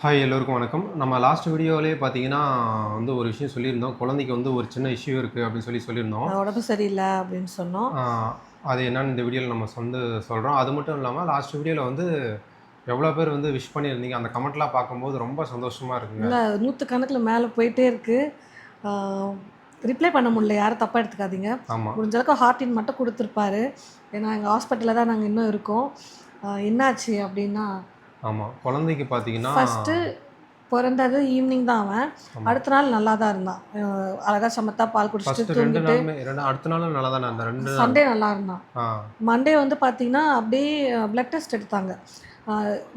Hi எல்லோருக்கும் வணக்கம். நம்ம லாஸ்ட் வீடியோவிலேயே பார்த்தீங்கன்னா ஒரு விஷயம் சொல்லியிருந்தோம். குழந்தைக்கு ஒரு சின்ன இஷ்யூ இருக்குது அப்படின்னு சொல்லியிருந்தோம். உடம்பு சரியில்லை அப்படின்னு சொன்னோம். அது என்னன்னு இந்த வீடியோவில் நம்ம சொல்கிறோம். அது மட்டும் இல்லாமல் லாஸ்ட் வீடியோவில் எவ்வளோ பேர் விஷ் பண்ணியிருந்தீங்க. அந்த கமெண்ட்லாம் பார்க்கும்போது ரொம்ப சந்தோஷமாக இருக்குங்க. இல்லை, 100 கணக்கில் மேலே போயிட்டே இருக்குது. ரிப்ளை பண்ண முடியல, யாரும் தப்பாக எடுத்துக்காதீங்க. ஆமாம், முடிஞ்ச அளவுக்கு ஹார்டின் மட்டும் கொடுத்துருப்பாரு. ஏன்னா எங்கள் ஹாஸ்பிட்டலில் தான் நாங்கள் இன்னும் இருக்கோம். என்னாச்சு அப்படின்னா, ஆமாம், குழந்தைக்கு பார்த்தீங்கன்னா ஃபஸ்ட்டு பிறந்தது ஈவினிங் தான். அவன் அடுத்த நாள் நல்லா தான் இருந்தான். அழகாக சமத்தா பால் குடிச்சிட்டு தூங்கிட்டு அடுத்த நாளும் நல்லா தானே அந்த 2 சண்டே நல்லா இருந்தான். மண்டே பார்த்தீங்கன்னா அப்படியே பிளட் டெஸ்ட் எடுத்தாங்க.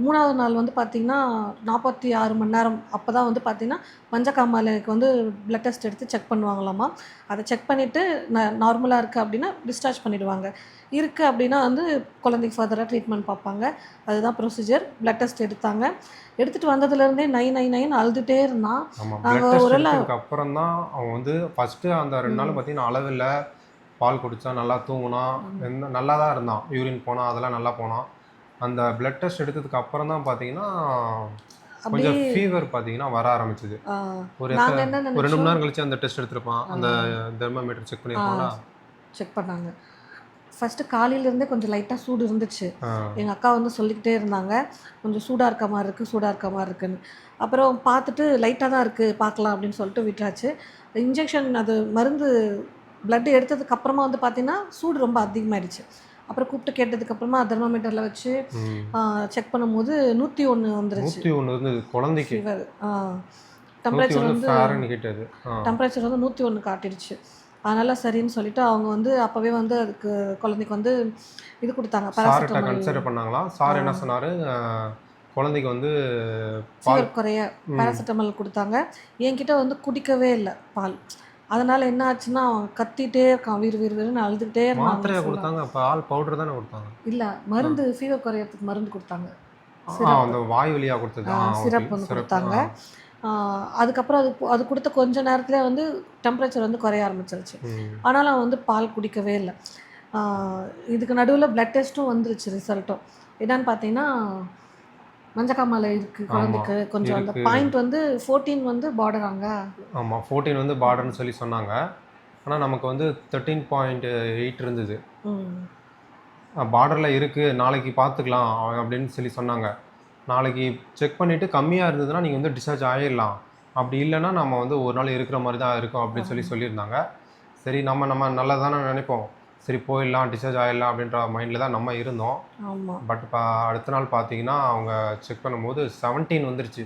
3வது நாள் பார்த்தீங்கன்னா 46 மணி நேரம் அப்போ தான் பார்த்தீங்கன்னா மஞ்சக்காமாலைக்கு பிளட் டெஸ்ட் எடுத்து செக் பண்ணுவாங்களாமா. அதை செக் பண்ணிவிட்டு நார்மலாக இருக்குது அப்படின்னா டிஸ்சார்ஜ் பண்ணிவிடுவாங்க. இருக்குது அப்படின்னா குழந்தைக்கு ஃபர்தராக ட்ரீட்மெண்ட் பார்ப்பாங்க. அதுதான் ப்ரொசீஜர். பிளட் டெஸ்ட் எடுத்தாங்க. எடுத்துகிட்டு வந்ததுலேருந்தே நைன்னு அழுதுகிட்டே இருந்தான். நாங்கள் ஒரு அப்புறம் தான் அவன் ஃபஸ்ட்டு அந்த 2 நாள் பார்த்தீங்கன்னா அளவில் பால் குடித்தான், நல்லா தூங்கினான், நல்லா தான் இருந்தான். யூரின் போனால் அதெல்லாம் நல்லா போனான். அந்த பிளட் டெஸ்ட் எடுத்ததுக்கு அப்புறம் தான் பார்த்தீங்கன்னா கொஞ்சம் ஃபீவர் பார்த்தீங்கன்னா வர ஆரம்பிச்சது. ஒரு 2 மணி நேரம் கழிச்சு அந்த டெஸ்ட் எடுத்திருப்பான். அந்த தெர்மோமீட்டர் செக் பண்ணியிருப்பாங்களா? செக் பண்ணாங்க. ஃபஸ்ட்டு காலையிலேருந்தே கொஞ்சம் லைட்டாக சூடு இருந்துச்சு. எங்கள் அக்கா சொல்லிக்கிட்டே இருந்தாங்க, கொஞ்சம் சூடாக இருக்க மாதிரி இருக்குது, சூடாக இருக்க மாதிரி இருக்குன்னு. அப்புறம் பார்த்துட்டு லைட்டாக தான் இருக்குது, பார்க்கலாம் அப்படின்னு சொல்லிட்டு விட்டாச்சு. இன்ஜெக்ஷன் அது மருந்து பிளட் எடுத்ததுக்கப்புறமா பார்த்தீங்கன்னா சூடு ரொம்ப அதிகமாகிடுச்சு. அப்புறம் கூப்பிட்டு கேட்டதுக்கப்புறமா தெர்மோமீட்டரில் வச்சு செக் பண்ணும்போது 101 வந்துருச்சு. 101 இருந்தது குழந்தைக்கு. Fever temperature temperature 101 காட்டிடுச்சு. அதனால் சரின்னு சொல்லிவிட்டு அவங்க அப்போவே அதுக்கு குழந்தைக்கு இது கொடுத்தாங்க, பேராசிட்டமால் கன்சிடர் பண்ணாங்களா? சார் என்ன சொன்னார், குழந்தைக்கு ஃபீவர் குறைய பேராசிட்டமால் கொடுத்தாங்க. என்கிட்ட குடிக்கவே இல்லை பால். அதனால் என்ன ஆச்சுன்னா அவன் கத்திட்டே இருக்கான், வீருன்னு அழுதுகிட்டே இருந்தான். மாத்திரையை கொடுத்தாங்க, பால் பவுடர் தானே கொடுத்தாங்க? இல்லை, மருந்து ஃபீவர் குறையறதுக்கு மருந்து கொடுத்தாங்க. அந்த வாய் வழியாக கொடுத்தது சிரப் கொடுத்தாங்க. அதுக்கப்புறம் அது கொடுத்த கொஞ்ச நேரத்தில் டெம்பரேச்சர் குறைய ஆரம்பிச்சிருச்சு. ஆனாலும் அவன் பால் குடிக்கவே இல்லை. இதுக்கு நடுவில் பிளட் டெஸ்ட்டும் வந்துருச்சு. ரிசல்ட்டும் என்னன்னு பார்த்தீங்கன்னா மஞ்சக்காமாலை இருக்குது குழந்தைக்கு. கொஞ்சம் அந்த பாயிண்ட் 14 பார்டராங்க. ஆமாம், 14 பார்டர்னு சொல்லி சொன்னாங்க. ஆனால் நமக்கு 13.8 இருந்தது. பார்டரில் இருக்குது, நாளைக்கு பார்த்துக்கலாம் அப்படின்னு சொல்லி சொன்னாங்க. நாளைக்கு செக் பண்ணிவிட்டு கம்மியாக இருந்ததுன்னா நீங்கள் டிஸ்சார்ஜ் ஆகிடலாம், அப்படி இல்லைன்னா நம்ம ஒரு நாள் இருக்கிற மாதிரி தான் இருக்கும் அப்படின்னு சொல்லியிருந்தாங்க. சரி, நம்ம நல்லா தானே நினைப்போம், சரி போயிடலாம், டிஸ்சார்ஜ் ஆகிடலாம் அப்படின்ற மைண்டில் தான் நம்ம இருந்தோம். பட் அடுத்த நாள் பார்த்தீங்கன்னா அவங்க செக் பண்ணும்போது 17 வந்துருச்சு.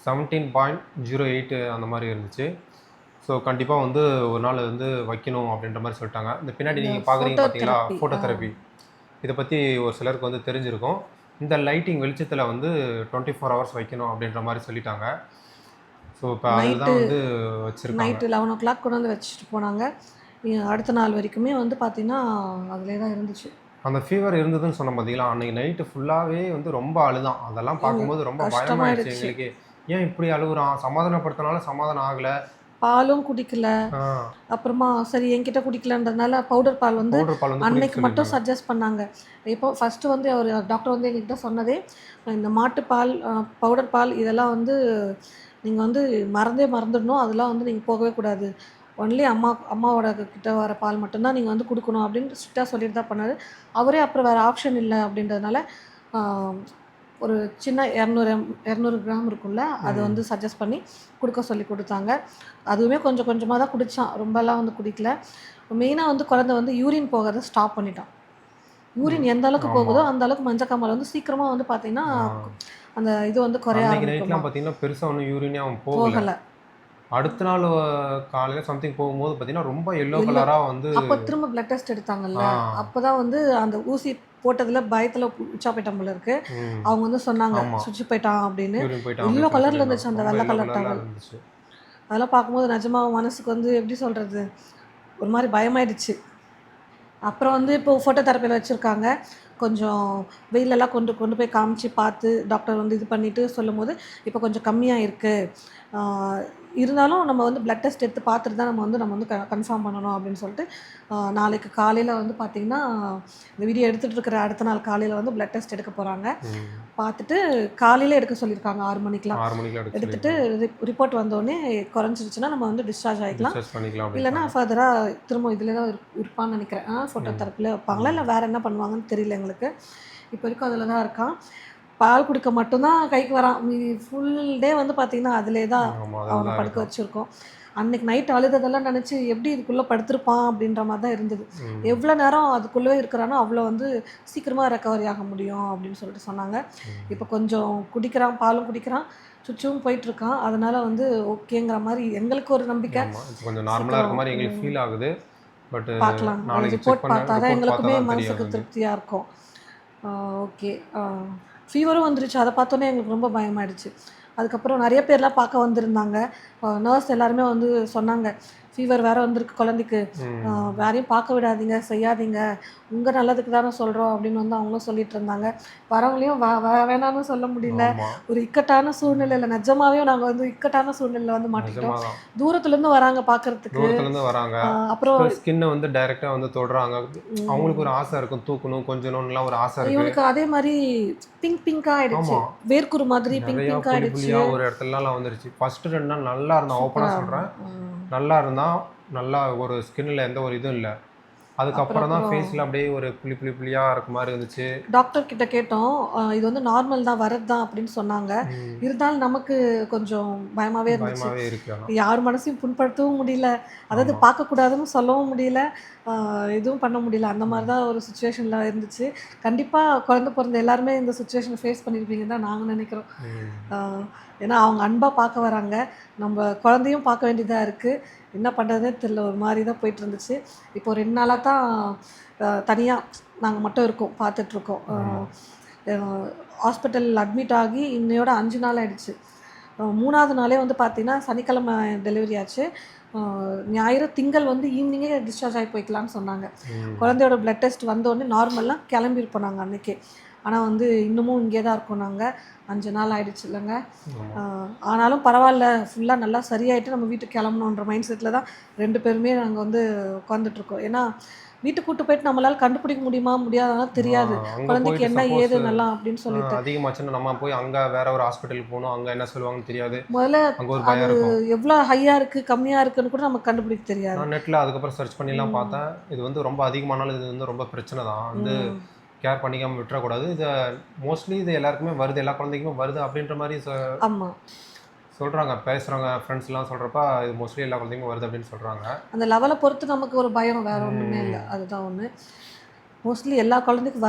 17.08 அந்த மாதிரி இருந்துச்சு. ஸோ கண்டிப்பாக ஒரு நாள் வைக்கணும் அப்படின்ற மாதிரி சொல்லிட்டாங்க. இந்த பின்னாடி நீங்கள் பார்க்குறீங்க பார்த்தீங்களா, ஃபோட்டோதெரப்பி. இதை பற்றி ஒரு சிலருக்கு தெரிஞ்சிருக்கும். இந்த லைட்டிங் வெளிச்சத்தில் 24 ஹவர்ஸ் வைக்கணும் அப்படின்ற மாதிரி சொல்லிட்டாங்க. ஸோ இப்போ அதுதான் வச்சுருக்காங்க. நைட்டு 11 o'clock கொண்டு வச்சுட்டு போனாங்க. அடுத்த நாள் வரைக்குமே பார்த்தீங்கன்னா அதிலே தான் இருந்துச்சு. அந்த ஃபீவர் இருந்ததுன்னு சொன்ன பார்த்தீங்களா, அன்றைக்கி நைட்டு ஃபுல்லாகவே ரொம்ப அழுதான். அதெல்லாம் பார்க்கும்போது ரொம்ப பயமாயிடுச்சு எங்களுக்கு. ஏன் இப்படி அழுகுறான், சமாதானப்படுத்தினாலும் சமாதானம் ஆகலை, பாலும் குடிக்கல. அப்புறமா சரி என்கிட்ட குடிக்கலன்றதுனால பவுடர் பால் அன்னைக்கு மட்டும் சஜஸ்ட் பண்ணாங்க. இப்போ ஃபஸ்ட்டு அவர் டாக்டர் எங்ககிட்ட சொன்னதே, இந்த மாட்டுப்பால், பவுடர் பால் இதெல்லாம் நீங்கள் மறந்துடணும், அதெல்லாம் நீங்கள் போகவே கூடாது. ஒன்லி அம்மாவோட கிட்ட வர பால் மட்டும்தான் நீங்கள் கொடுக்கணும் அப்படின்னு ஸ்ட்ரிக்டாக சொல்லிட்டு தான் பண்ணார். அவரே அப்புறம் வேறு ஆப்ஷன் இல்லை அப்படின்றதுனால ஒரு சின்ன 200 கிராம் இருக்கும்ல, அது சஜஸ்ட் பண்ணி கொடுக்க சொல்லி கொடுத்தாங்க. அதுவுமே கொஞ்சம் கொஞ்சமாக தான் குடித்தான், ரொம்பலாம் குடிக்கல. மெயினாக குழந்தை யூரின் போகிறத ஸ்டாப் பண்ணிட்டான். யூரின் எந்த அளவுக்கு போகுதோ அந்த அளவுக்கு மஞ்சக்காமால் சீக்கிரமாக பார்த்தீங்கன்னா அந்த இது குறைய ஆரம்பிக்கும். பார்த்தீங்கன்னா பெருசாக ஒன்றும் யூரினே அவன் போகலை. அடுத்த நாள் காலையில் சம்திங் போகும்போது பார்த்தீங்கன்னா ரொம்ப எல்லோ கலராக அப்போ திரும்ப பிளட் டெஸ்ட் எடுத்தாங்கல்ல, அப்போ தான் அந்த ஊசி போட்டதில் பயத்தில் உச்சா போயிட்டான் போல இருக்கு. அவங்க சொன்னாங்க சுவிட்ச் போயிட்டான் அப்படின்னு. எல்லோ கலரில் இருந்துச்சு அந்த வெள்ளை கலர் டவல். அதெல்லாம் பார்க்கும்போது நிஜமாக மனசுக்கு எப்படி சொல்கிறது, ஒரு மாதிரி பயமாயிடுச்சு. அப்புறம் இப்போ ஃபோட்டோ தெரப்பியில் வச்சுருக்காங்க. கொஞ்சம் வெயிலெல்லாம் கொண்டு போய் காமிச்சு பார்த்து டாக்டர் இது பண்ணிவிட்டு சொல்லும் போது இப்போ கொஞ்சம் கம்மியாக இருக்குது, இருந்தாலும் நம்ம வந்து பிளட் டெஸ்ட் எடுத்து பார்த்துட்டு தான் நம்ம வந்து கன்ஃபார்ம் பண்ணணும் அப்படின்னு சொல்லிட்டு நாளைக்கு காலையில் வந்து பார்த்திங்கன்னா இந்த வீடியோ எடுத்துகிட்டு இருக்கிற அடுத்த நாள் காலையில் வந்து பிளட் டெஸ்ட் எடுக்க போகிறாங்க. பார்த்துட்டு காலையில் எடுக்க சொல்லியிருக்காங்க 6 மணிக்கெலாம். எடுத்துகிட்டு ரிப்போர்ட் வந்தோடனே குறைஞ்சிருச்சுன்னா நம்ம வந்து டிஸ்சார்ஜ் ஆகிக்கலாம். இல்லைன்னா ஃபர்தராக திரும்ப இதில் தான் இருப்பான்னு நினைக்கிறேன். ஃபோட்டோ தெரப்பியில் வைப்பாங்களா இல்லை வேறு என்ன பண்ணுவாங்கன்னு தெரியல எங்களுக்கு. இப்போ வரைக்கும் அதில் தான் இருக்கான். பால் குடிக்க மட்டும்தான் கைக்கு வரான். ஃபுல் டே வந்து பார்த்திங்கன்னா அதிலே தான் அவனை படுக்க வச்சுருக்கோம். அன்றைக்கி நைட் அழுததெல்லாம் நினச்சி எப்படி இதுக்குள்ளே படுத்திருப்பான் அப்படின்ற மாதிரி தான் இருந்தது. எவ்வளோ நேரம் அதுக்குள்ளே இருக்கிறானோ அவ்வளோ வந்து சீக்கிரமாக ரெக்கவரி ஆக முடியும் அப்படின்னு சொல்லிட்டு சொன்னாங்க. இப்போ கொஞ்சம் குடிக்கிறான், பாலும் குடிக்கிறான், சுச்சும் போயிட்டுருக்கான். அதனால் வந்து ஓகேங்கிற மாதிரி எங்களுக்கு ஒரு நம்பிக்கை. கொஞ்சம் நார்மலாக இருக்க மாதிரி எங்களுக்கு ஃபீல் ஆகுது. பட் பார்க்கலாம், ரிப்போர்ட் பார்த்தா தான் எங்களுக்குமே மனசுக்கு திருப்தியாக இருக்கும். ஓகே, ஃபீவரும் வந்துருச்சு. அதை பார்த்தோன்னே எங்களுக்கு ரொம்ப பயமாயிடுச்சு. அதுக்கப்புறம் நிறைய பேர்லாம் பார்க்க வந்திருந்தாங்க. நர்ஸ் எல்லாருமே வந்து சொன்னாங்க, ஃபீவர் வேறு வந்திருக்கு குழந்தைக்கு, வேறையும் பார்க்க விடாதீங்க, செய்யாதீங்க, உங்கள் நல்லதுக்கு தானே சொல்கிறோம் அப்படின்னு வந்து அவங்களும் சொல்லிட்டு இருந்தாங்க. வரவங்களையும் வேணான்னு சொல்ல முடியல. ஒரு இக்கட்டான சூழ்நிலையில் நிஜமாவே நாங்கள் வந்து இக்கட்டான சூழ்நிலையில் வந்து மாட்டிக்கிட்டோம். தூரத்துலேருந்து வராங்க பார்க்கறதுக்கு. அப்புறம் ஸ்கின்னை வந்து டைரெக்டாக வந்து தொடுறாங்க. அவங்களுக்கு ஒரு ஆசை இருக்கும், தூக்கணும் கொஞ்சணும்லாம் ஒரு ஆசை இருக்கு. இவனுக்கு அதே மாதிரி பிங்காக ஆயிடுச்சு, வேர்க்குரு மாதிரி பிங்க் ஆயிடுச்சு. ஒரு இடத்துலலாம் வந்துருச்சு. ஃபர்ஸ்ட் 2 நாள் நல்லா இருந்தான், ஓப்பனாக சொல்கிறேன், நல்லா இருந்தான். நல்லா ஒரு ஸ்கின்னில் எந்த ஒரு இதுவும் இல்லை. அதுக்கப்புறம் தான் ஃபேஸில் அப்படியே ஒரு புள்ளியாக இருக்க மாதிரி இருந்துச்சு. டாக்டர் கிட்ட கேட்டோம், இது வந்து நார்மல் தான், வரது தான் அப்படின்னு சொன்னாங்க. இருந்தாலும் நமக்கு கொஞ்சம் பயமாகவே இருந்துச்சு. யார் மனசையும் புண்படுத்தவும் முடியல, அதாவது பார்க்கக்கூடாதுன்னு சொல்லவும் முடியல, எதுவும் பண்ண முடியல. அந்த மாதிரி தான் ஒரு சுச்சுவேஷனில் இருந்துச்சு. கண்டிப்பாக குழந்தை பிறந்த எல்லாருமே இந்த சுச்சுவேஷனை ஃபேஸ் பண்ணியிருப்பீங்கன்னு தான் நாங்கள் நினைக்கிறோம். ஏன்னா அவங்க அன்பாக பார்க்க வராங்க, நம்ம குழந்தையும் பார்க்க வேண்டியதாக இருக்குது. என்ன பண்ணுறதுனே தெரியல, ஒரு மாதிரி தான் போயிட்டு இருந்துச்சு. இப்போ 2 நாளாக தான் தனியாக நாங்கள் மட்டும் இருக்கோம், பார்த்துட்ருக்கோம். ஹாஸ்பிட்டல் அட்மிட் ஆகி இன்னையோட 5 நாள் ஆகிடுச்சு. 3ஆவது நாளே வந்து பார்த்திங்கன்னா சனிக்கிழமை டெலிவரி ஆச்சு. ஞாயிறு திங்கள் வந்து ஈவினிங்கே டிஸ்சார்ஜ் ஆகி போய்க்கலான்னு சொன்னாங்க. குழந்தையோட பிளட் டெஸ்ட் வந்தோடனே நார்மலாக கிளம்பியிருப்போம் நாங்கள் அன்றைக்கே. ஆனால் வந்து இன்னமும் இங்கே தான் இருக்கோம் நாங்கள். 5 நாள் ஆகிடுச்சு இல்லைங்க. ஆனாலும் பரவாயில்ல, ஃபுல்லாக நல்லா சரியாயிட்டு நம்ம வீட்டுக்கு கிளம்பணுன்ற மைண்ட் செட்டில் தான் 2 பேருமே நாங்கள் வந்து உட்காந்துட்ருக்கோம். ஏன்னா வீட்டுக்கு கூட்டு போயிட்டு நம்மளால கண்டுபிடிக்க முடியுமா முடியாதா தெரியாது, குழந்தைக்கு என்ன ஏது நல்லா அப்படின்னு சொல்லிட்டு. அதிகமாச்சுன்னா நம்ம போய் அங்கே வேற ஒரு ஹாஸ்பிட்டலுக்கு போகணும், அங்கே என்ன சொல்லுவாங்கன்னு தெரியாது. முதல்ல அது எவ்வளோ ஹையாக இருக்குது கம்மியாக இருக்குன்னு கூட நமக்கு கண்டுபிடிக்க தெரியாது. நான் நெட்டில் அதுக்கப்புறம் சர்ச் பண்ணிலாம் பார்த்தேன். இது வந்து ரொம்ப அதிகமானாலும் இது வந்து ரொம்ப பிரச்சனை தான், வந்து கேர் பண்ணிக்காமல் விட்டுறக்கூடாது. இது மோஸ்ட்லி இது எல்லாருக்குமே வருது, எல்லா குழந்தைக்குமே வருது அப்படின்ற மாதிரி சொல்கிறாங்க, பேசுகிறாங்க, ஃப்ரெண்ட்ஸ்லாம் சொல்கிறப்ப இது மோஸ்ட்லி எல்லா குழந்தைக்குமே வருது அப்படின்னு சொல்கிறாங்க. அந்த லெவலை பொறுத்து நமக்கு ஒரு பயம் வேறு ஒன்றுமே இல்லை, அதுதான் ஒன்று. மோஸ்ட்லி எல்லா குழந்தைக்கும்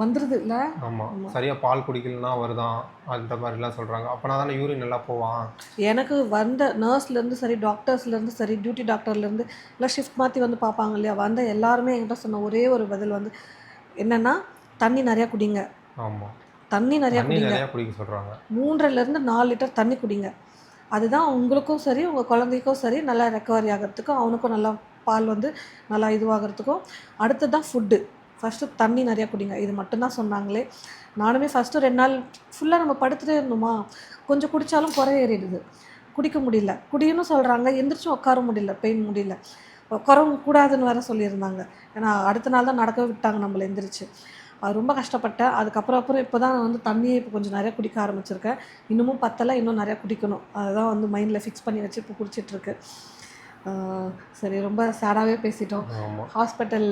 வந்துடுது இல்லை. ஆமாம், சரியாக பால் குடிக்கலன்னா வருதான் அந்த மாதிரிலாம் சொல்கிறாங்க. அப்போனா தானே யூரின் நல்லா போவான். எனக்கு வந்த நர்ஸ்லேருந்து சரி, டாக்டர்ஸ்லேருந்து சரி, டியூட்டி டாக்டர்லேருந்து இல்லை ஷிஃப்ட் மாற்றி வந்து பார்ப்பாங்க இல்லையா, வந்த எல்லாருமே என்கிட்ட சொன்ன ஒரே ஒரு பதில் வந்து என்னென்னா, தண்ணி நிறையா குடிங்க. ஆமாம், தண்ணி நிறையா குடிக்க சொல்கிறாங்க. 3லேருந்து 4 லிட்டர் தண்ணி குடிங்க. அதுதான் உங்களுக்கும் சரி, உங்கள் குழந்தைக்கும் சரி, நல்லா ரெக்கவரி ஆகிறதுக்கும், அவனுக்கும் நல்லா பால் வந்து நல்லா இதுவாகிறதுக்கும். அடுத்தது தான் ஃபுட்டு. ஃபஸ்ட்டு தண்ணி நிறையா குடிங்க, இது மட்டும்தான் சொன்னாங்களே. நானுமே ஃபஸ்ட்டு 2 நாள் ஃபுல்லாக நம்ம படுத்துகிட்டே இருந்தோமா, கொஞ்சம் குடித்தாலும் ஏறிடுது, குடிக்க முடியல. குடின்னு சொல்கிறாங்க, எந்திரிச்சும் உட்கார முடியல, பெயின் முடியல. கூடாதுன்னு வேறு சொல்லியிருந்தாங்க. ஏன்னா அடுத்த நாள் தான் நடக்க விட்டாங்க நம்மளை எந்திரிச்சு. அது ரொம்ப கஷ்டப்பட்டேன். அதுக்கப்புறம் இப்போ தான் நான் வந்து தண்ணியை இப்போ கொஞ்சம் நிறையா குடிக்க ஆரம்பிச்சிருக்கேன். இன்னமும் பத்தலை, இன்னும் நிறையா குடிக்கணும். அதுதான் வந்து மைண்டில் ஃபிக்ஸ் பண்ணி வச்சு இப்போ குடிச்சிட்ருக்கு. சரி, ரொம்ப சேடாகவே பேசிட்டோம். ஹாஸ்பிட்டல்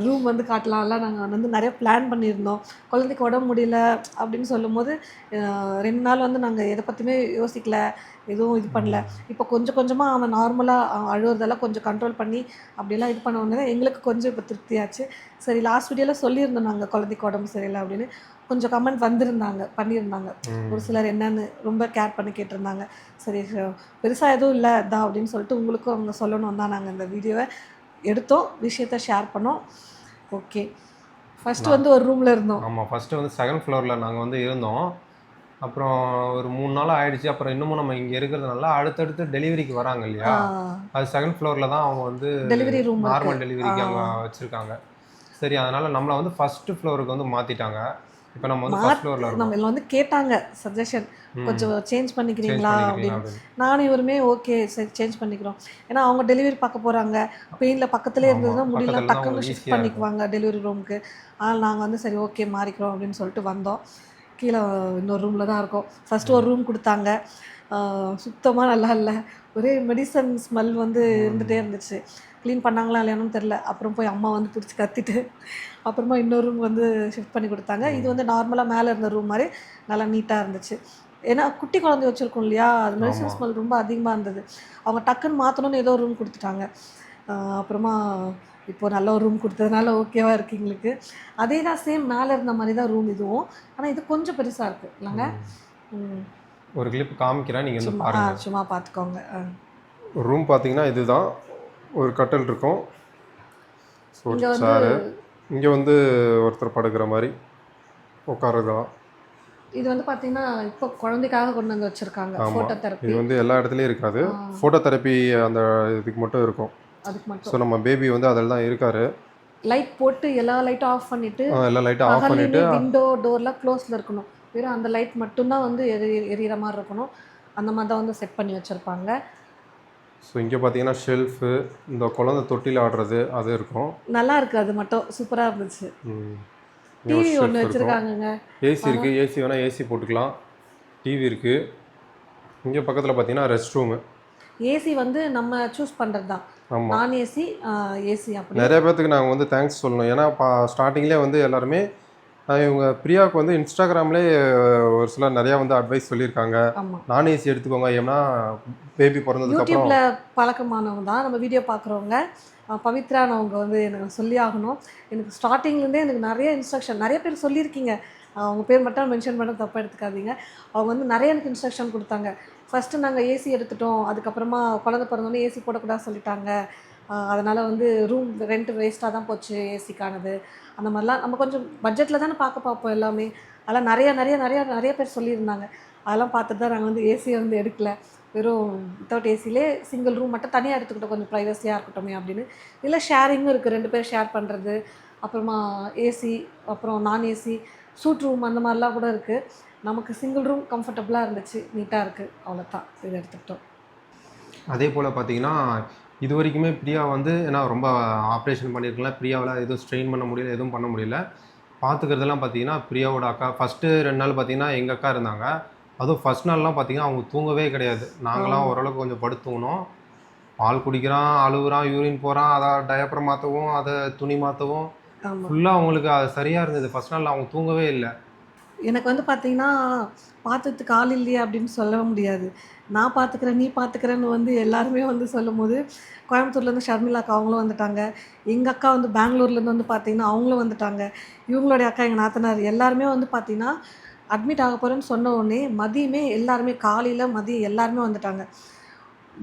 ரூம் வந்து காட்டலாம்ல, நாங்கள் வந்து நிறைய பிளான் பண்ணியிருந்தோம். குழந்தைக்கு உடம்பு முடியல அப்படின்னு சொல்லும்போது 2 நாள் வந்து நாங்கள் எதை பற்றியுமே யோசிக்கல, எதுவும் இது பண்ணல. இப்போ கொஞ்சம் கொஞ்சமாக அவன் நார்மலாக அழுவுறதெல்லாம் கொஞ்சம் கண்ட்ரோல் பண்ணி அப்படிலாம் இது பண்ண உடனே எங்களுக்கு கொஞ்சம் இப்போ திருப்தியாச்சு. சரி, லாஸ்ட் வீடியோவில் சொல்லியிருந்தோம் நாங்கள் குழந்தைக்கு உடம்பு சரியில்லை அப்படின்னு. கொஞ்சம் கமெண்ட் பண்ணியிருந்தாங்க ஒரு சிலர், என்னென்னு ரொம்ப கேர் பண்ணி கேட்டிருந்தாங்க. சரி, பெருசாக எதுவும் இல்லை தான் அப்படின்னு சொல்லிட்டு உங்களுக்கும் அவங்க சொல்லணும் தான் நாங்கள் இந்த வீடியோவை எடுத்தோம், விஷயத்த ஷேர் பண்ணோம். ஓகே, ஃபஸ்ட்டு வந்து ஒரு ரூமில் இருந்தோம். ஆமாம், ஃபஸ்ட்டு வந்து 2nd ஃப்ளோரில் நாங்கள் வந்து இருந்தோம். அப்புறம் ஒரு 3 நாள் ஆகிடுச்சு. அப்புறம் இன்னமும் நம்ம இங்கே இருக்கிறதுனால அடுத்தடுத்து டெலிவரிக்கு வராங்க இல்லையா, அது 2nd ஃப்ளோரில் தான் அவங்க வந்து டெலிவரி ரூம், நார்மல் டெலிவரிக்கு அங்கே வச்சுருக்காங்க. சரி, அதனால் நம்மளை வந்து 1st ஃப்ளோருக்கு வந்து மாற்றிட்டாங்க. இப்போ நம்ம வந்து ஃபர்ஸ்ட் ஃப்ளோரில் இருக்கோம். நம்ம வந்து கேட்டாங்க சஜஷன், கொஞ்சம் சேஞ்ச் பண்ணிக்கிறீங்களா அப்படின்னு. நானும் இவருமே ஓகே சரி சேஞ்ச் பண்ணிக்கிறோம். ஏன்னா அவங்க டெலிவரி பார்க்க போகிறாங்க, பெயினில் பக்கத்துலேயே இருந்ததுன்னா முடியலாம் டக்குன்னு ஷிஃப்ட் பண்ணிக்குவாங்க டெலிவரி ரூமுக்கு. அதனால் நாங்கள் வந்து சரி ஓகே மாறிக்கிறோம் அப்படின்னு சொல்லிட்டு வந்தோம். கீழே இன்னொரு ரூமில் தான் இருக்கோம். ஃபஸ்ட்டு ஒரு ரூம் கொடுத்தாங்க, சுத்தமாக நல்லா இல்லை, ஒரே மெடிசன் ஸ்மெல் வந்து இருந்துகிட்டே இருந்துச்சு. க்ளீன் பண்ணாங்களா இல்லையானு தெரில. அப்புறம் போய் அம்மா வந்து பிடிச்சி கத்திட்டு அப்புறமா இன்னொரு ரூம் வந்து ஷிஃப்ட் பண்ணி கொடுத்தாங்க. இது வந்து நார்மலாக மேலே இருந்த ரூம் மாதிரி நல்லா நீட்டாக இருந்துச்சு. ஏன்னா குட்டி குழந்தை வச்சுருக்கோம் இல்லையா, அது மெடிசன் ஸ்மெல் ரொம்ப அதிகமாக இருந்தது. அவங்க டக்குன்னு மாற்றணும்னு ஏதோ ரூம் கொடுத்துட்டாங்க. அப்புறமா இப்போது நல்ல ஒரு ரூம் கொடுத்ததுனால ஓகேவாக இருக்குது எங்களுக்கு. அதே தான் சேம் மேலே இருந்த மாதிரி தான் ரூம் இதுவும். ஆனால் இது கொஞ்சம் பெருசாக இருக்குது இல்லைங்க. ஒரு கிளிப் காமிக்கிறேன், நீங்கள் வந்து பாருங்கள். சும்மா பார்த்துக்கோங்க. ரூம் பார்த்தீங்கன்னா இதுதான், ஒரு கட்டல் இருக்கும், சேரு, இங்கே வந்து ஒருத்தர் படுக்கிற மாதிரி உட்காருதான். இது வந்து பார்த்தீங்கன்னா இப்போ குழந்தைக்காக கொண்டு வந்து வச்சுருக்காங்க ஃபோட்டோ தெரப்பி. இது வந்து எல்லா இடத்துலையும் இருக்காது, ஃபோட்டோ தெரப்பி அந்த இதுக்கு மட்டும் இருக்கும். அதுக்கு மட்டும். ஸோ நம்ம பேபி வந்து அதில் தான் இருக்காரு. லைட் போட்டு எல்லா லைட்டும் ஆஃப் பண்ணிவிட்டு, எல்லா லைட்டும் ஆஃப் பண்ணிவிட்டு, விண்டோ டோர்லாம் க்ளோஸில் இருக்கணும், வெறும் அந்த லைட் மட்டும்தான் வந்து எரியிற மாதிரி இருக்கணும். அந்த மாதிரி தான் வந்து செட் பண்ணி வச்சுருப்பாங்க. ஸோ இங்கே பார்த்தீங்கன்னா ஷெல்ஃபு, இந்த குழந்தை தொட்டியில் ஆடுறது அது இருக்கும். நல்லா இருக்குது, அது மட்டும் சூப்பராக இருந்துச்சு. டிவி ஒன்று வச்சுருக்காங்கங்க, ஏசி இருக்குது, ஏசி வேணால் ஏசி போட்டுக்கலாம், டிவி இருக்குது. இங்கே பக்கத்தில் பார்த்தீங்கன்னா ரெஸ்ட் ரூமு. ஏசி வந்து நம்ம சூஸ் பண்ணுறது தான், நான் ஏசி ஏசி. அப்படி நிறைய பேர்த்துக்கு நாங்கள் வந்து தேங்க்ஸ் சொல்லணும். ஏன்னா ஸ்டார்டிங்லேயே வந்து எல்லாருமே இவங்க பிரியாவுக்கு வந்து இன்ஸ்டாகிராம்லேயே ஒரு சிலர் நிறையா வந்து அட்வைஸ் சொல்லியிருக்காங்க, நான் ஏசி எடுத்துக்கோங்க, ஏன்னா பேபி பிறந்ததுக்கப்புறம். யூடியூப்பில் பழக்கமானவங்க தான் நம்ம வீடியோ பார்க்குறவங்க, பவித்ரானவங்க வந்து எனக்கு சொல்லி ஆகணும். எனக்கு ஸ்டார்டிங்லேருந்தே எனக்கு நிறைய இன்ஸ்ட்ரக்ஷன், நிறைய பேர் சொல்லியிருக்கீங்க, அவங்க பேர் மட்டும் மென்ஷன் பண்ண தப்பாக எடுத்துக்காதீங்க. அவங்க வந்து நிறைய எனக்கு இன்ஸ்ட்ரக்ஷன் கொடுத்தாங்க. ஃபஸ்ட்டு நாங்கள் ஏசி எடுத்துட்டோம், அதுக்கப்புறமா குழந்தை பிறந்தோன்னே ஏசி போடக்கூடாது சொல்லிட்டாங்க, அதனால் வந்து ரூம் ரெண்ட் வேஸ்ட்டாக தான் போச்சு ஏசிக்கானது. அந்த மாதிரிலாம் நம்ம கொஞ்சம் பட்ஜெட்டில் தானே பார்ப்போம் எல்லாமே. அதெல்லாம் நிறைய பேர் சொல்லியிருந்தாங்க. அதெல்லாம் பார்த்துட்டு தான் நாங்கள் வந்து ஏசியை வந்து எடுக்கலை, வெறும் வித்தவுட் ஏசிலே சிங்கிள் ரூம் மட்டும் தனியாக எடுத்துக்கிட்டோம், கொஞ்சம் ப்ரைவசியாக இருக்கட்டும் அப்படின்னு. இல்லை ஷேரிங்கும் இருக்குது, 2 பேர் ஷேர் பண்ணுறது, அப்புறமா ஏசி, அப்புறம் நான் ஏசி, சூட் ரூம் அந்த மாதிரிலாம் கூட இருக்குது. நமக்கு சிங்கிள் ரூம் கம்ஃபர்டபுளாக இருந்துச்சு, நீட்டாக இருக்குது, அவ்வளோதான் இது எடுத்துக்கிட்டோம். அதே போல் பார்த்தீங்கன்னா இது வரைக்குமே பிரியா வந்து ஏன்னா ரொம்ப ஆப்ரேஷன் பண்ணியிருக்கலாம், பிரியாவில் எதுவும் ஸ்ட்ரெயின் பண்ண முடியல, எதுவும் பண்ண முடியல. பார்த்துக்கிறதெல்லாம் பார்த்தீங்கன்னா பிரியாவோட அக்கா. ஃபஸ்ட்டு 2 நாள் பார்த்தீங்கன்னா எங்கள் அக்கா இருந்தாங்க. அதுவும் ஃபஸ்ட் நாள்லாம் பார்த்தீங்கன்னா அவங்க தூங்கவே கிடையாது. நாங்களாம் ஓரளவுக்கு கொஞ்சம் படுத்துங்கணும். பால் குடிக்கிறான், அழுகுறான், யூரின் போகிறான், அதை டயப்பரை மாற்றவும், அதை துணி மாற்றவும், ஃபுல்லாக அவங்களுக்கு அது சரியாக இருந்தது. ஃபஸ்ட் நாள் அவங்க தூங்கவே இல்லை. எனக்கு வந்து பார்த்தீங்கன்னா பார்த்துறதுக்கு ஆள் இல்லையே அப்படின்னு சொல்ல முடியாது. நான் பார்த்துக்கிறேன், நீ பார்த்துக்கிறேன்னு வந்து எல்லாருமே வந்து சொல்லும்போது, கோயம்புத்தூர்லேருந்து ஷர்மிளாக்கா அவங்களும் வந்துட்டாங்க, எங்கள் அக்கா வந்து பெங்களூர்லேருந்து வந்து பார்த்திங்கன்னா அவங்களும் வந்துட்டாங்க, இவங்களுடைய அக்கா எங்கள் நாத்தனார் எல்லாருமே வந்து பார்த்திங்கன்னா அட்மிட் ஆக போகிறேன்னு சொன்ன உடனே மதியமே எல்லாருமே, காலையில் மதியம் எல்லாருமே வந்துட்டாங்க.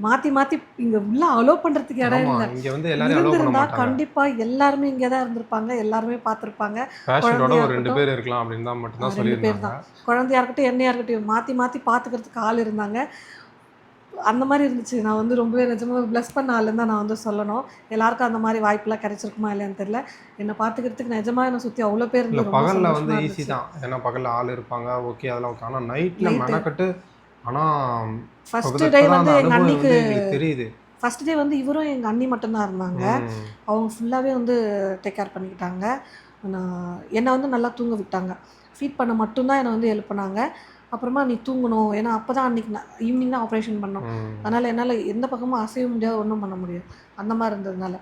மாற்றி இங்கே உள்ள அலோவ் பண்ணுறதுக்கு இடம் இல்லை. இருந்திருந்தா கண்டிப்பாக எல்லாருமே இங்கே தான் இருந்திருப்பாங்க, எல்லாருமே பார்த்துருப்பாங்க. குழந்தையா இருக்கட்டும் என்னையா இருக்கட்டும் மாற்றி பார்த்துக்கிறதுக்கு ஆள் இருந்தாங்க. அந்த மாதிரி இருந்துச்சு. நான் வந்து ரொம்பவே நிஜமாக ப்ளஸ் பண்ண ஆளுன்னு தான் நான் வந்து சொல்லணும். எல்லாருக்கும் அந்த மாதிரி வாய்ப்பெல்லாம் கிடைச்சிருக்குமா இல்லையான்னு தெரியல. என்னை பார்த்துக்கிறதுக்கு நிஜமாக என்னை சுற்றி அவ்வளோ பேர் இல்லை. பகலில் வந்து ஈஸி தான், ஏன்னா பகலில் ஆள் இருப்பாங்க, ஓகே அதெல்லாம். ஆனால் நைட்டில் மெனக்கட்டு. ஆனால் ஃபஸ்ட்டு டே வந்து எங்கள் அண்ணிக்கு தெரியுது. ஃபஸ்ட் டே வந்து இவரும் எங்கள் அண்ணி மட்டும்தான் இருந்தாங்க. அவங்க ஃபுல்லாகவே வந்து டேக் கேர் பண்ணிக்கிட்டாங்க. என்னை வந்து நல்லா தூங்க விட்டாங்க. ஃபீட் பண்ண மட்டும்தான் என்னை வந்து எழுப்புனாங்க. அப்புறமா நீ தூங்கணும், ஏன்னா அப்போ தான் அன்றைக்கி ஈவினிங் தான் ஆப்ரேஷன் பண்ணோம். அதனால் என்னால் எந்த பக்கமும் அசைய முடியாது, ஒன்றும் பண்ண முடியாது. அந்த மாதிரி இருந்ததுனால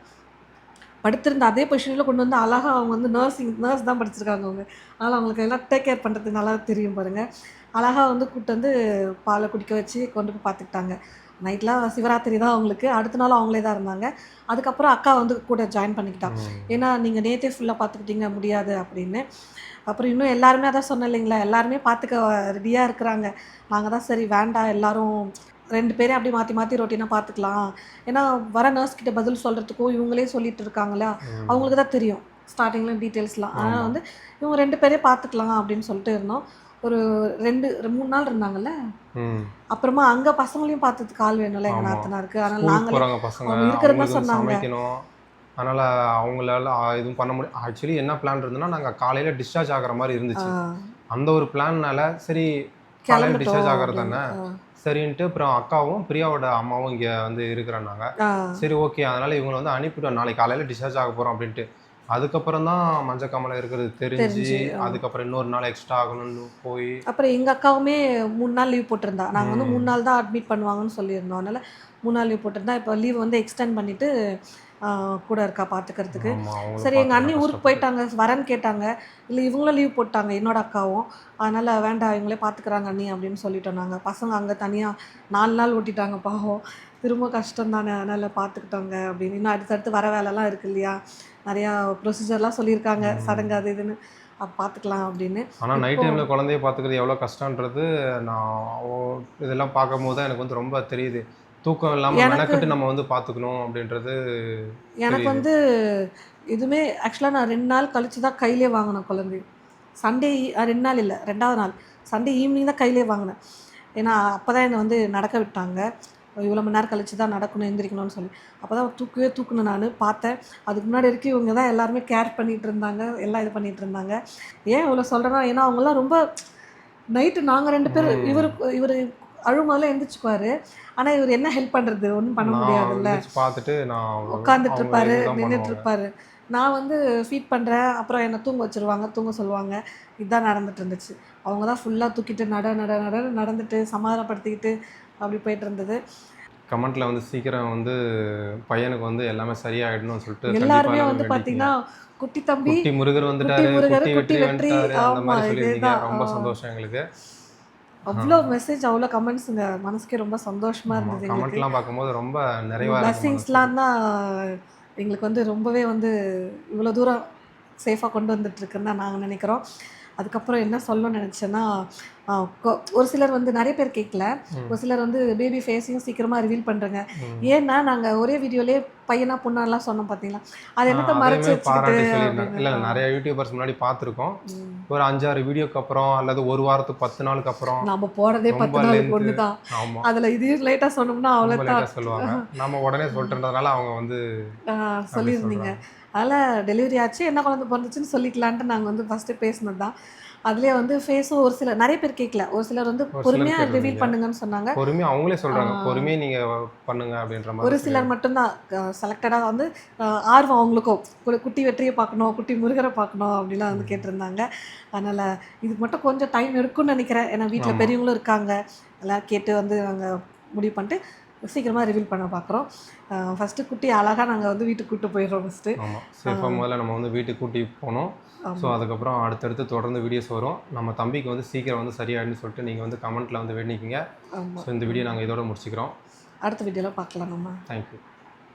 படுத்திருந்த அதே பொசிஷனில் கொண்டு வந்து அழகாக அவங்க வந்து நர்ஸ் தான் படிச்சிருக்காங்க அவங்க. அதனால் அவங்களுக்கு எல்லாம் டேக் கேர் பண்ணுறதுக்கு நல்லா தெரியும் பாருங்கள். அழகாக வந்து கூப்பிட்டு வந்து பாலை குடிக்க வச்சு கொண்டு போய் பார்த்துக்கிட்டாங்க. நைட்லாம் சிவராத்திரி தான் அவங்களுக்கு, அடுத்த நாள் அவங்களே தான் இருந்தாங்க. அதுக்கப்புறம் அக்கா வந்து கூட ஜாயின் பண்ணிக்கிட்டான். ஏன்னா நீங்கள் நேற்றே ஃபுல்லாக பார்த்துக்கிட்டீங்க முடியாது அப்படின்னு. அப்புறம் இன்னும் எல்லாருமே அதான் சொன்னேன் இல்லைங்களா, எல்லாருமே பார்த்துக்க ரெடியாக இருக்கிறாங்க. நாங்கள் தான் சரி வேண்டாம், எல்லோரும் 2 பேரையும் அப்படி மாற்றி ரொட்டீனாக பார்த்துக்கலாம். ஏன்னா வர நர்ஸ்கிட்ட பதில் சொல்கிறதுக்கும் இவங்களே சொல்லிட்டு இருக்காங்களா, அவங்களுக்கு தான் தெரியும் ஸ்டார்டிங்கில் டீட்டெயில்ஸ்லாம். அதனால் வந்து இவங்க 2 பேரையும் பார்த்துக்கலாம் அப்படின்னு சொல்லிட்டு இருந்தோம். ஒரு 2-3 நாள் இருந்தாங்கல்ல. அப்புறமா அங்கே பசங்களையும் பார்த்ததுக்கு ஆள் வேணும்ல எங்கள் நாத்தனாருக்கு. அதனால் நாங்களே அவங்க இருக்கிறதா சொன்னாங்க. அதனால் அவங்களால எதுவும் பண்ண முடியும். ஆக்சுவலி என்ன பிளான் இருந்ததுன்னா, நாங்கள் காலையில் டிஸ்சார்ஜ் ஆகிற மாதிரி இருந்துச்சு. அந்த ஒரு பிளான்னால சரி காலையில் டிஸ்சார்ஜ் ஆகிறது தானே சரின்ட்டு அப்புறம் அக்காவும் பிரியாவோட அம்மாவும் இங்கே வந்து இருக்கிறாங்க. சரி ஓகே, அதனால் இவங்களை வந்து அனுப்பிவிட்டோம், நாளைக்கு காலையில் டிஸ்சார்ஜ் ஆக போகிறோம் அப்படின்ட்டு. அதுக்கப்புறம் தான் மஞ்சக்காமலை இருக்கிறது தெரிஞ்சு அதுக்கப்புறம் இன்னொரு நாள் எக்ஸ்ட்ரா ஆகணும்னு போய் அப்புறம் எங்கள் அக்காவுமே 3 நாள் லீவ் போட்டிருந்தா. நாங்கள் வந்து 3 நாள் தான் அட்மிட் பண்ணுவாங்கன்னு சொல்லியிருந்தோம். அதனால் 3 நாள் லீவ் போட்டிருந்தா. இப்போ லீவ் வந்து எக்ஸ்டெண்ட் பண்ணிவிட்டு கூட இருக்கா பார்த்துக்கிறதுக்கு. சரி எங்கள் அண்ணி ஊருக்கு போயிட்டாங்க, வரேன்னு கேட்டாங்க. இல்லை இவங்களும் லீவ் போட்டாங்க, என்னோட அக்காவும். அதனால் வேண்டாம் இவங்களே பார்த்துக்குறாங்க அண்ணி அப்படின்னு சொல்லிட்டோம். நாங்கள் பசங்க அங்கே தனியாக 4 நாள் ஓட்டிட்டாங்க பாவம். திரும்ப கஷ்டம் தானே, அதனால் பார்த்துக்கிட்டோங்க அப்படின்னு. இன்னும் அடுத்தடுத்து வர வேலைலாம் இருக்குது இல்லையா, நிறையா ப்ரொசீஜர்லாம் சொல்லியிருக்காங்க, சடங்கு அது இதுன்னு. பார்த்துக்கலாம் அப்படின்னு. ஆனால் நைட் டைமில் குழந்தைய பார்த்துக்கிறது எவ்வளோ கஷ்டன்றது நான் இதெல்லாம் பார்க்கும்போது தான் எனக்கு வந்து ரொம்ப தெரியுது. தூக்கம் இல்லாமல் மெனக்கட்டு நம்ம வந்து பார்த்துக்கணும் அப்படின்றது. எனக்கு வந்து இதுவுமே ஆக்சுவலாக நான் 2 நாள் கழிச்சு தான் கையிலே வாங்கினேன் குழந்தை. சண்டே 2 நாள் இல்லை, 2வது நாள் சண்டே ஈவினிங் தான் கையிலே வாங்கினேன். ஏன்னா அப்போ தான் என்னை வந்து நடக்க விட்டாங்க. இவ்வளோ மணி நேரம் கழிச்சு தான் நடக்கணும், எந்திரிக்கணும்னு சொல்லி. அப்போ தான் தூக்குனேன் நான் பார்த்தேன். அதுக்கு முன்னாடி வரைக்கும் இவங்க தான் எல்லாருமே கேர் பண்ணிகிட்டு இருந்தாங்க, எல்லாம் இது பண்ணிகிட்டு இருந்தாங்க. ஏன் இவ்வளோ சொல்கிறேன்னா, ஏன்னா அவங்களாம் ரொம்ப நைட்டு நாங்கள் 2 பேர் இவர் அழுமாதில் எழுந்திரிச்சுக்குவார். ஆனால் இவர் என்ன ஹெல்ப் பண்ணுறது, ஒன்றும் பண்ண முடியாதுல்ல. பார்த்துட்டு நான் உட்காந்துட்டு இருப்பாரு, நின்றுட்டு இருப்பாரு. நான் வந்து ஃபீட் பண்ணுறேன், அப்புறம் என்னை தூங்க வச்சுருவாங்க, தூங்க சொல்லுவாங்க. இதுதான் நடந்துட்டு இருந்துச்சு. அவங்க தான் ஃபுல்லாக தூக்கிட்டு நடந்துட்டு சமாதானப்படுத்திக்கிட்டு அப்படி போயிட்டு இருந்தது. கமெண்ட்ல வந்து சீக்கிரம் வந்து பையனுக்கு வந்து எல்லாமே சரியாயிடணும்னு சொல்லிட்டு எல்லாருமே வந்து பார்த்தீங்கன்னா குட்டி தம்பி, குட்டி முருகர் வந்துட்டாரு, குட்டி வெற்றி அந்த மாதிரி சொல்லியிருந்தீங்க. ரொம்ப சந்தோஷம் எங்களுக்கு. அவ்வளோ மெசேஜ், அவ்வளோ கமெண்ட்ஸுங்க, மனசுக்கே ரொம்ப சந்தோஷமாக இருந்தது. கமெண்ட்லாம் பார்க்கும்போது ரொம்ப நிறைவாக பிளஸிங்ஸ்லாம் தான் எங்களுக்கு வந்து ரொம்பவே வந்து இவ்வளோ தூரம் சேஃபாக கொண்டு வந்துட்டுருக்குன்னு தான் நாங்கள் நினைக்கிறோம். அதுக்கப்புறம் என்ன சொல்லணும்னு நினச்சேன்னா, ஒரு சிலர் வந்து நிறைய பேர் கேட்கல, ஒரு சிலர் வந்து பேபி ஃபேஸையும் சீக்கிரமாக ரிவீல் பண்ணுறேங்க. ஏன்னா நாங்கள் ஒரே வீடியோலேயே பையனா பொண்ணாலாம் சொன்னோம் பார்த்தீங்களா, அது என்னத்தை மறைச்சு வச்சுக்கிட்டு. இல்லை நிறைய யூடியூபர்ஸ் முன்னாடி பார்த்துருக்கோம். ஒரு 5-6 வீடியோக்கு அப்புறம் அல்லது ஒரு வாரத்துக்கு 10 நாளுக்கு அப்புறம் நம்ம போகிறதே 10 நாளுக்கு ஒன்று தான். அதில் இதையும் லேட்டாக சொன்னோம்னா அவ்வளோதான் சொல்லுவாங்க. நம்ம உடனே சொல்லிட்டுன்றதுனால அவங்க வந்து சொல்லியிருந்தீங்க. அதில் டெலிவரி ஆச்சு, என்ன குழந்தை பிறந்துச்சுன்னு சொல்லிக்கலான்ட்டு நாங்கள் வந்து ஃபஸ்ட்டு பேசினது தான். அதுலேயே வந்து ஃபேஸும் ஒரு சிலர் நிறைய பேர் கேட்கல, ஒரு சிலர் வந்து பொறுமையாக ரிவீல் பண்ணுங்கன்னு சொன்னாங்க. பொறுமையாக அவங்களே சொல்கிறாங்க, பொறுமையாக நீங்கள் பண்ணுங்க அப்படின்ற மாதிரி. ஒரு சிலர் மட்டும்தான் செலக்டடாக வந்து ஆர்வம் அவங்களுக்கும் குட்டி வெற்றியை பார்க்கணும், குட்டி முருகரை பார்க்கணும் அப்படிலாம் வந்து கேட்டிருந்தாங்க. அதனால் இதுக்கு மட்டும் கொஞ்சம் டைம் எடுக்கும்னு நினைக்கிறேன். ஏன்னா வீட்டில் பெரியவங்களும் இருக்காங்க, எல்லாம் கேட்டு வந்து நாங்கள் முடிவு பண்ணிட்டு சீக்கிரமாக ரிவீல் பண்ண பார்க்குறோம். ஃபஸ்ட்டு குட்டி அழகாக நாங்கள் வந்து வீட்டுக்கு கூப்பிட்டு போயிடுறோம். ஃபஸ்ட்டு சேஃபாக முதல்ல நம்ம வந்து வீட்டுக்கு கூட்டி போனோம். ஸோ அதுக்கப்புறம் அடுத்தடுத்து தொடர்ந்து வீடியோஸ் வரும். நம்ம தம்பிக்கு வந்து சீக்கிரம் வந்து சரியாயிடுன்னு சொல்லிட்டு நீங்கள் வந்து கமெண்ட்டில் வந்து வேண்டிக்கிங்க. ஸோ இந்த வீடியோ நாங்கள் இதோட முடிச்சுக்கிறோம். அடுத்த வீடியோவில் பார்க்கலாம் நம்ம. தேங்க்யூ.